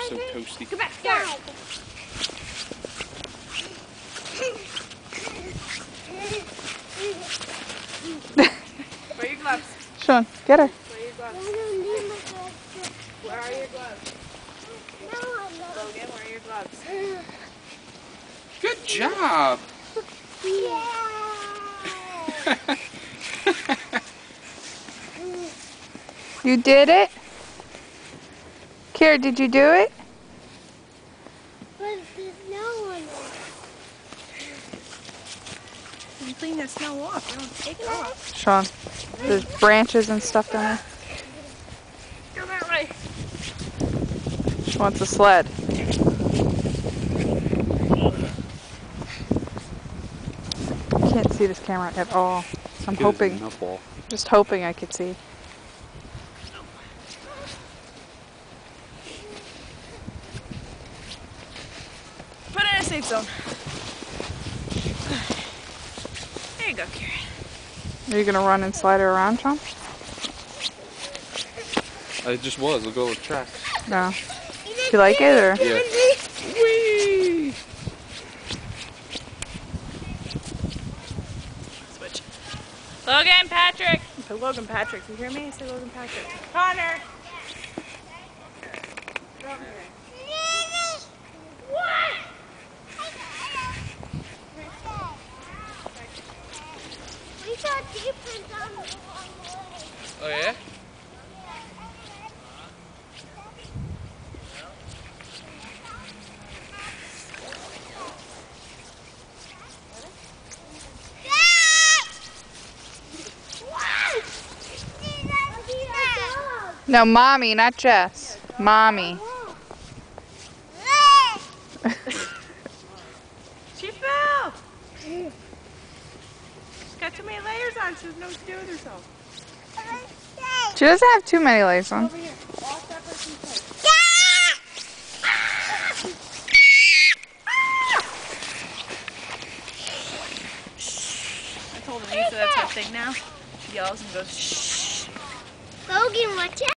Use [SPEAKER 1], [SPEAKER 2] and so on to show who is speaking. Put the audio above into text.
[SPEAKER 1] so toasty.
[SPEAKER 2] Come back, Dad. Where are your gloves?
[SPEAKER 3] Sean, get her.
[SPEAKER 2] Where are your gloves? Where are your gloves? Logan, where are your gloves?
[SPEAKER 1] Good job.
[SPEAKER 3] You did it? Kira, did you do it?
[SPEAKER 4] But there's snow on it.
[SPEAKER 2] You clean that snow off. You don't take it off.
[SPEAKER 3] Sean, there's branches and stuff down there.
[SPEAKER 2] Go that way.
[SPEAKER 3] She wants a sled. Can't see this camera at all. I'm hoping, just hoping I could see.
[SPEAKER 2] Put it in a safe zone. There you go, Karen.
[SPEAKER 3] Are you gonna run and slide her around, Sean?
[SPEAKER 1] I just was. We'll go with track.
[SPEAKER 3] No. You like it, or?
[SPEAKER 1] Yeah. Whee!
[SPEAKER 2] Switch. Logan, Patrick. Say Logan, Patrick. You hear me? Say Logan, Patrick. Connor. What?
[SPEAKER 4] We saw deep down the wrong way.
[SPEAKER 1] Oh yeah?
[SPEAKER 3] No, Mommy, not Jess. Mommy.
[SPEAKER 2] She fell. She's got too many layers on. She doesn't know what to do with herself.
[SPEAKER 3] She doesn't have too many layers on.
[SPEAKER 2] Over here. All separate from place. I told Anissa that's her thing now. She yells and goes, shh.
[SPEAKER 4] Logan, watch out.